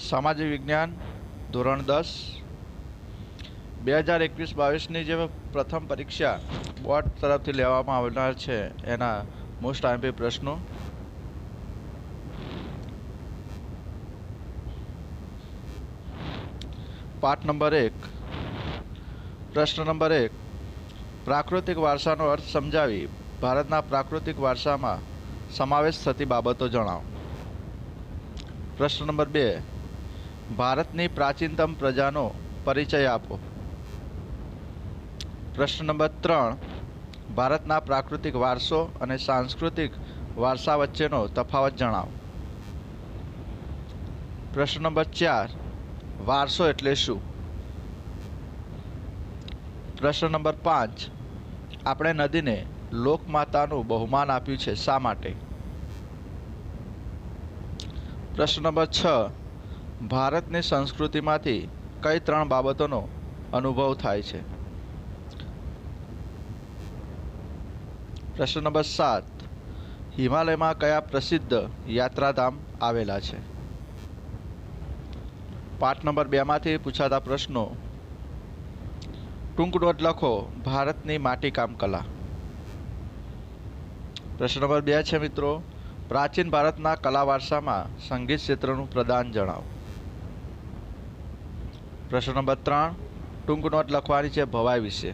સામાજિક વિજ્ઞાન ધોરણ 10 2021-22ની જે પ્રથમ પરીક્ષા બોર્ડ તરફથી લેવામાં આવનાર છે એના મોસ્ટ આઈએમપી પ્રશ્નો. પાઠ નંબર 1. પ્રશ્ન નંબર 1. પ્રાકૃતિક વારસાનો અર્થ સમજાવી ભારતના પ્રાકૃતિક વારસામાં સમાવેશ થતી બાબતો જણાવો. પ્રશ્ન નંબર 2. ભારતની પ્રાચીનતમ પ્રજાનો પરિચય આપો. પ્રશ્ન નંબર 3. ભારતના પ્રાકૃતિક વારસો અને સાંસ્કૃતિક વારસા વચ્ચેનો તફાવત જણાવો. પ્રશ્ન નંબર 4. વારસો એટલે શું? પ્રશ્ન નંબર 5. આપણે નદીને લોકમાતાનું બહુમાન આપ્યું છે શા માટે? પ્રશ્ન નંબર 6. ભારતની સંસ્કૃતિમાંથી કઈ 3 બાબતોનો અનુભવ થાય છે? પ્રશ્ન નંબર 7. હિમાલયમાં કયા પ્રસિદ્ધ યાત્રાધામ આવેલા છે? પાઠ નંબર 2માંથી પૂછાતા પ્રશ્નો. ટૂંક નોટ લખો ભારતની માટીકામ કલા. પ્રશ્ન નંબર 2 છે મિત્રો, પ્રાચીન ભારતના કલા વારસામાં સંગીત ક્ષેત્રનું પ્રદાન જણાવો. પ્રશ્ન નંબર 3. ટૂંક નોટ લખવાની છે ભવાઈ વિશે,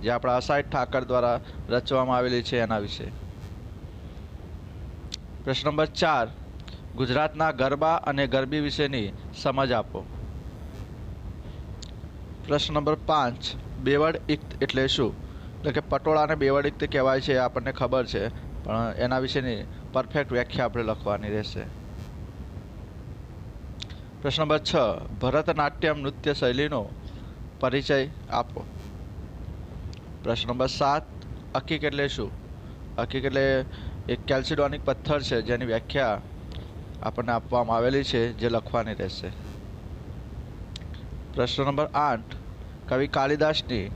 જે આપણા અસાઈડ ઠાકર દ્વારા રચવામાં આવેલી છે એના વિશે. પ્રશ્ન નંબર 4. ગુજરાતના ગરબા અને ગરબી વિશેની સમજ આપો. પ્રશ્ન નંબર 5. બેવડ ઇક્ત એટલે શું? એટલે કે પટોળાને બેવડ ઇક્ત કહેવાય છે આપણને ખબર છે, પણ એના વિશેની પરફેક્ટ વ્યાખ્યા આપણે લખવાની રહેશે. પ્રશ્ન નંબર 6. ભરતનાટ્યમ નૃત્ય શૈલીનો પરિચય આપો. પ્રશ્ન નંબર 7. અકીક એટલે શું? અકીક એટલે એક કેલ્સિડોનિક પથ્થર છે જેની વ્યાખ્યા આપણને આપવામાં આવેલી છે, જે લખવાની રહેશે. પ્રશ્ન નંબર 8. કવિ કાલિદાસની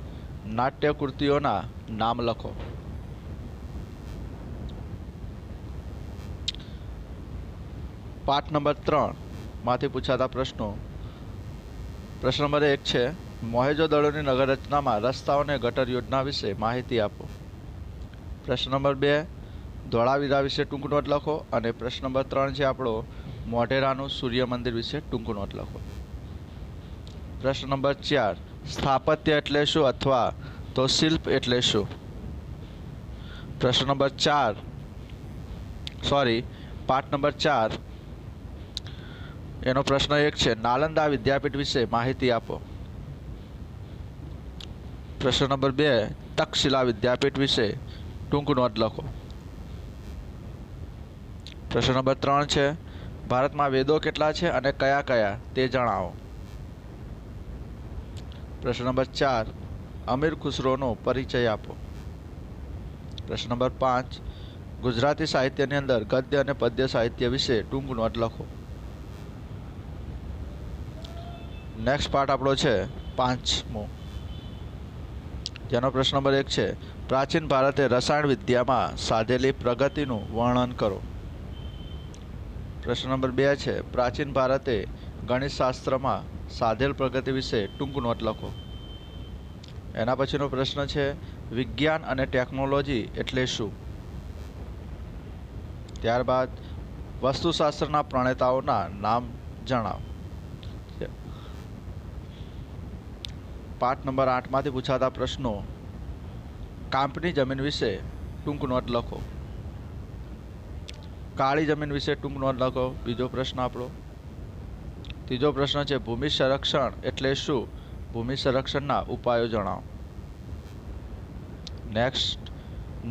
નાટ્ય કૃતિઓના નામ લખો. પાઠ નંબર 3 માંથી પૂછાતા પ્રશ્નો. પ્રશ્ન નંબર 1 છે, મોહેજો-દડોની નગર રચનામાં રસ્તાઓ અને ગટર યોજના વિશે માહિતી આપો. પ્રશ્ન નંબર 2. ધોળાવીરા વિશે ટૂંક નોટ લખો. અને પ્રશ્ન નંબર 3 છે આપણો, મોઢેરાનું સૂર્ય મંદિર વિશે ટૂંક નોટ લખો. પ્રશ્ન નંબર 4. સ્થાપત્ય એટલે શું અથવા તો શિલ્પ એટલે શું? પ્રશ્ન નંબર 4. પાઠ નંબર 4 એનો પ્રશ્ન 1 છે, નાલંદા વિદ્યાપીઠ વિશે માહિતી આપો. પ્રશ્ન નંબર 2. તક્ષશિલા વિદ્યાપીઠ વિશે ટૂંક નોટ લખો. પ્રશ્ન નંબર 3 છે, ભારતમાં વેદો કેટલા છે અને કયા કયા તે જણાવો. પ્રશ્ન નંબર 4. અમીર ખુસરોનો પરિચય આપો. પ્રશ્ન નંબર 5. ગુજરાતી સાહિત્યની અંદર ગદ્ય અને પદ્ય સાહિત્ય વિશે ટૂંક નોટ લખો. નેક્સ્ટ પાર્ટ આપણો છે 5મો, જેનો પ્રશ્ન નંબર 1 છે, પ્રાચીન ભારતે રસાયણ વિદ્યામાં સાધેલી પ્રગતિનું વર્ણન કરો. પ્રશ્ન નંબર 2 છે, પ્રાચીન ભારતે ગણિતશાસ્ત્રમાં સાધેલ પ્રગતિ વિશે ટૂંક નોટ લખો. એના પછીનો પ્રશ્ન છે, વિજ્ઞાન અને ટેકનોલોજી એટલે શું? ત્યારબાદ વસ્તુશાસ્ત્રના પ્રણેતાઓના નામ જણાવો. પાઠ નંબર 8માંથી પૂછાતા પ્રશ્નો. કાંપની જમીન વિશે ટૂંક નોટ લખો. કાળી જમીન વિશે ટૂંક નોટ લખો. બીજો પ્રશ્ન આપણો. ત્રીજો પ્રશ્ન છે, ભૂમિ સંરક્ષણ એટલે શું? ભૂમિ સંરક્ષણના ઉપાયો જણાવો. નેક્સ્ટ,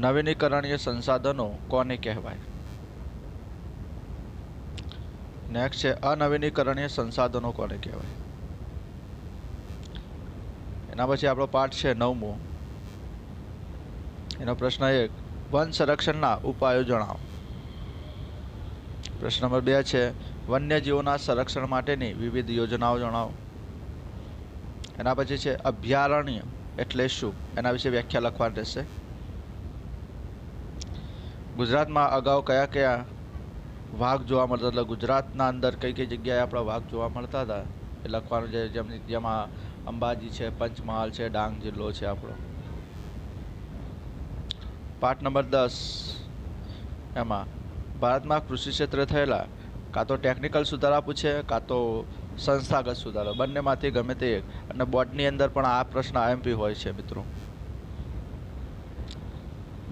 નવીનીકરણીય સંસાધનો કોને કહેવાય? નેક્સ્ટ છે, અનવીનીકરણીય સંસાધનો કોને કહેવાય? એના પછી આપણો પાઠ છે 9મો. એનો પ્રશ્ન 1, વન સંરક્ષણના ઉપાયો જણાવો. પ્રશ્ન નંબર 2 છે, વન્યજીવોના સંરક્ષણ માટેની વિવિધ યોજનાઓ જણાવો. એના પછી છે, અભયારણ્ય એટલે શું? એના વિશે વ્યાખ્યા લખવાની રહેશે. ગુજરાતમાં અગાઉ કયા કયા વાઘ જોવા મળતા, એટલે ગુજરાતના અંદર કઈ કઈ જગ્યાએ આપણા વાઘ જોવા મળતા હતા એ લખવાનું છે, જેમાં અંબાજી છે, પંચમહાલ છે, ડાંગ જિલ્લો છે આપણો. પાઠ નંબર 10 એમાં ભારતમાં કૃષિ ક્ષેત્રે થયેલા કાં તો ટેકનિકલ સુધારા પૂછે કાં તો સંસ્થાગત સુધારો, બંનેમાંથી ગમે તે એક. અને બોર્ડની અંદર પણ આ પ્રશ્ન આઈએમપી હોય છે મિત્રો.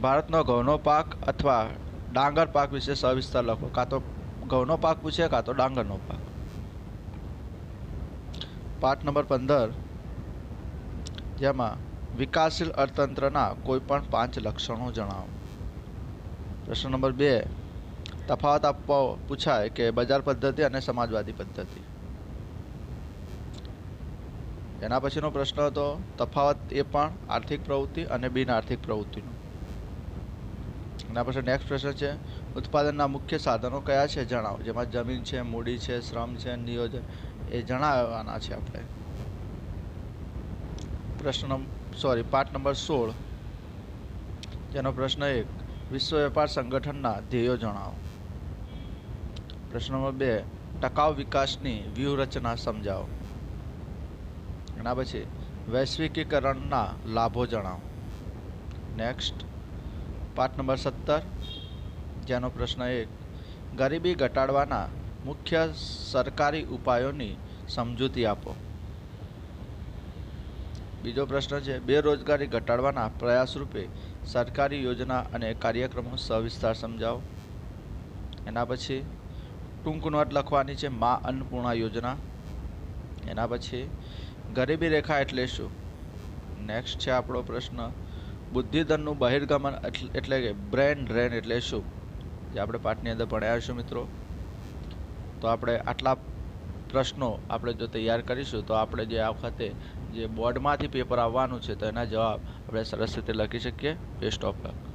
ભારતનો ઘઉંનો પાક અથવા ડાંગર પાક વિશે સવિસ્તાર લખો. કાં તો ઘઉંનો પાક પૂછે કાં તો ડાંગરનો પાક. પાઠ નંબર 15 જેમાં વિકાસશીલ અર્થતંત્રના કોઈ પણ 5 લક્ષણો જણાવો. પ્રશ્ન નંબર 2 તફાવત આપવો પૂછાય કે બજાર પદ્ધતિ અને સમાજવાદી પદ્ધતિ. એના પછીનો પ્રશ્ન હતો તફાવત એ પણ આર્થિક પ્રવૃત્તિ અને બિન આર્થિક પ્રવૃત્તિનો. એના પછી નેક્સ્ટ પ્રશ્ન છે ઉત્પાદનના મુખ્ય સાધનો કયા છે જણાવો, જેમાં જમીન છે, મૂડી છે, શ્રમ છે, નિયોજન એ જણાવવાના છે આપણે. પાઠ નંબર 16 જેનો પ્રશ્ન 1 વિશ્વ વેપાર સંગઠનના ધ્યેયો જણાવો. પ્રશ્ન નંબર 2 ટકાઉ વિકાસની વ્યૂહરચના સમજાવો. એના પછી વૈશ્વિકીકરણના લાભો જણાવો. નેક્સ્ટ પાઠ નંબર 17 જેનો પ્રશ્ન 1 ગરીબી ઘટાડવાના મુખ્ય સરકારી ઉપાયોની સમજૂતી આપો. બીજો પ્રશ્ન છે બેરોજગારી ઘટાડવાના પ્રયાસ રૂપે સરકારી યોજના અને કાર્યક્રમો સવિસ્તાર સમજાવો. એના પછી ટૂંક નોટ લખવાની છે મા અન્નપૂર્ણા યોજના. એના પછી ગરીબી રેખા એટલે શું. નેક્સ્ટ છે આપણો પ્રશ્ન બુદ્ધિધનનું બહિર્ગમન એટલે કે બ્રેન ડ્રેન એટલે શું, જે આપણે પાઠની અંદર ભણ્યા હશું મિત્રો. તો આપણે આટલા પ્રશ્નો આપણે જો તૈયાર કરીશું તો આપણે જે આ વખતે જે બોર્ડમાંથી પેપર આવવાનું છે તો એના જવાબ આપણે સરસ રીતે લખી શકીએ. Best of luck.